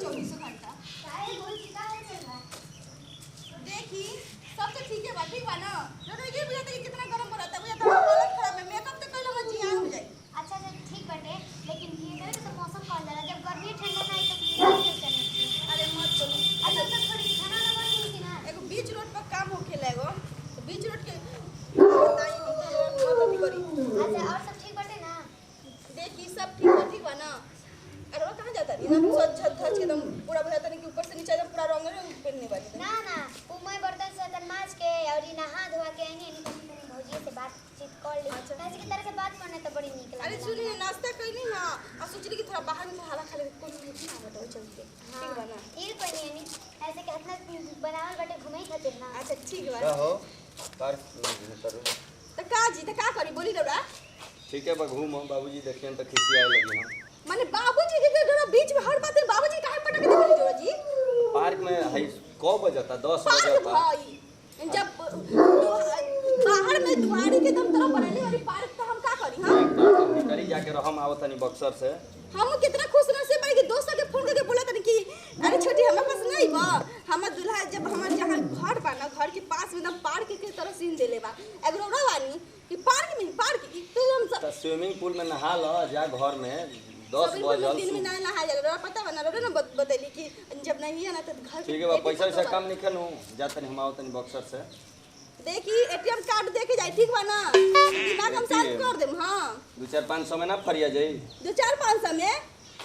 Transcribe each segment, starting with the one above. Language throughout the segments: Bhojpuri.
रही 24 घंटा। देखी सब तो ठीक है बा, ठीक बा ना? ये बुझाता है कि कितना गरम पड़ता है, बुझाता है हालत खराब है, मेकअप तो कइलो में जियान हो जाई। अच्छा ठीक बाटे, लेकिन ये तो मौसम कहल जाला, जब गर्मी ठंडा ना आई तो कैसे करनी। अरे मत बोलो। अच्छा तो थोड़ी खाना ना बनी कि ना। एगो बीच रोड पर काम होखेला एगो, तो बीच रोड के बताई हम तो मत करी। अच्छा और सब ठीक बाटे ना? देखी सब ठीक बा ना? अरे वो कहाँ जाता नहीं ना, सच धज के एकदम पूरा बुझाता नहीं कि ऊपर से नीचे एकदम पूरा रंग पहनने वाली ना ना वो मैं बर्तन से माज के और ये नहा धोआ के आनी नहीं तनी भौजी से बातचीत कर ली। कैसे की तरह से बात करने तो बड़ी निक अरे सुनी नाश्ता कइनी ना, और सोचली कि थोड़ा बाहर में हवा खा ले, कोई नहीं ना बताओ चलते। ठीक बा ना? ठीक बनी यानी ऐसे के इतना बनावल बाटे घुमाई खातिर ना। अच्छा ठीक बा। क्या हो पार्क तो का जी तो का करी बोली रौरा? ठीक है बा घूम बाबूजी देखिए तो खिसियाए लगे हम। माने बाबूजी के जरा बीच में हर बात में बाबूजी काहे पटक दे बोली रौरा जी? पार्क में है कब बजता 10 पार्क बजता भाई जब बाहर में दुआरी के दम तरफ बनले वाली पार्क तो हम का करी? हां करी जाके रहम आवत नहीं बक्सर से। हम कितना खुश नसीब है कि दोस्त के फोन करके बोला तनी कि अरे छोटी हमारे पास नहीं बा, हमर दुल्हा जब हमर जहां घर बा ना घर के पास में एकदम पार्क के तरह सीन देले बा एगो रवानी कि पार्क तो हम सब स्विमिंग पूल में नहा लो जा घर में 10 बजे दिन में ना नहा जाला रो पता बना रो ना बतैली कि जब नहीं है ना तो घर ठीक है बा पैसा से कम निकल हूं जाते हम आवत नहीं बक्सर से। देखी एटीएम कार्ड देके जाई ठीक बा ना? दिमाग हम साफ कर देम। हां 2-4-500 में ना फरिया जाई 2-4-500 में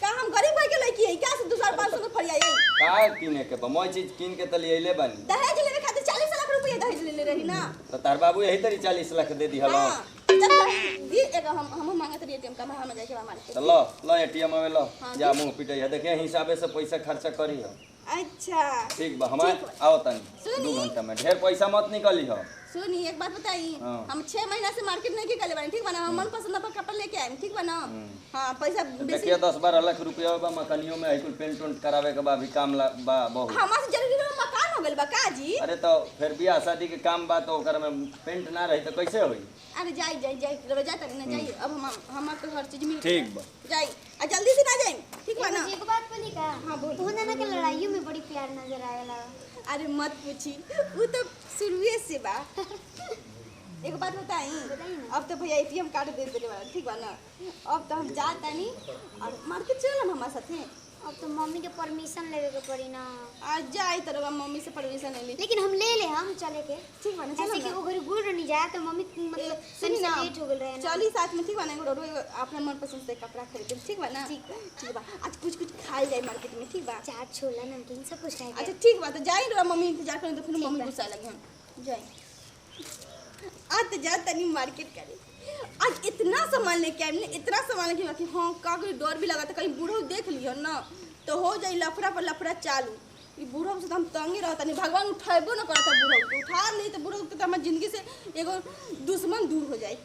का हम गरीब भाई के लड़की है क्या से 2-4-500 में फरिया जाई? का किने के बा मैं चीज किन के त लेले बानी। दहेज लेवे खातिर 40 लाख रुपया दहेज ले रही ना। तो तार बाबू यही तरी 40 लाख दे दी हलो। दी एगो हम मांगत रही एटीएम का हम जाके बा मारे। तो लो एटीएम में लो जा मुंह पिटे है देखे हिसाबे से पैसा खर्चा करी हो। अच्छा ठीक बा हमार आओ तनी 2 घंटा में ढेर पैसा मत निकली हो। सुनी एक बात बताई, हाँ। हम 6 महीना से मार्केट नहीं गए बानी ठीक बा ना? हम मन पसंद पर कपड़ा लेके आए ठीक बा ना? हां पैसा देखिए 10-12 लाख रुपया बा मकानियों में कुल पेंट उंट करावे के बा भी काम बा बहुत। हमार से जरूरी मकान हो गेल बा का जी? अरे तो फिर बियाह शादी के काम बा तो ओकर में पेंट ना रही तो कैसे होई? अरे जाई रवा जाता नहीं ना जाइए अब हम तो हर चीज मिल ठीक बा जाई आ जल्दी से ना जाई ठीक बा ना? एक बात बोली का? हां बोल। होना ना के लड़ाइयों में बड़ी प्यार नजर आएला। अरे मत पूछी वो तो शुरुए से बा। एक बात बताई अब तो भैया एटीएम कार्ड दे देले वाला ठीक बा ना? अब तो हम जाता नहीं और मार्केट चलम हमारे साथे। अब तो मम्मी के परमिशन लेवे के पड़ी ना। आज जाई तरह मम्मी से परमिशन ले ली लेकिन हम ले हम चले के ठीक बा ना? ऐसे कि वो घर गुड़ नहीं जाए तो मम्मी मतलब सुनी ना लेट हो गेल रहे ना। चली साथ में ठीक बा ना? एगो अपना मन पसंद से कपड़ा खरीद ठीक बा ना? ठीक बा आज कुछ खाई जाए मार्केट में ठीक बा? चाट छोला नमकीन सब कुछ खाएंगे। अच्छा ठीक बा तो जाई रो मम्मी इंतजार करें तो फिर मम्मी गुस्सा लगे हम जाई। आज तो जा तनी मार्केट करे आज इतना सामान लेके आए इतना सामान लेके कि हाँ का कोई डर भी लगा था कहीं बूढ़ो देख लियो ना तो हो जाई लफड़ा पर लफड़ा चालू। ये बूढ़ो से तो हम तंगे रहता नहीं भगवान उठाबो ना करता बूढ़ो को उठा नहीं तो बूढ़ो तो हमारी जिंदगी से एगो दुश्मन दूर हो जाए।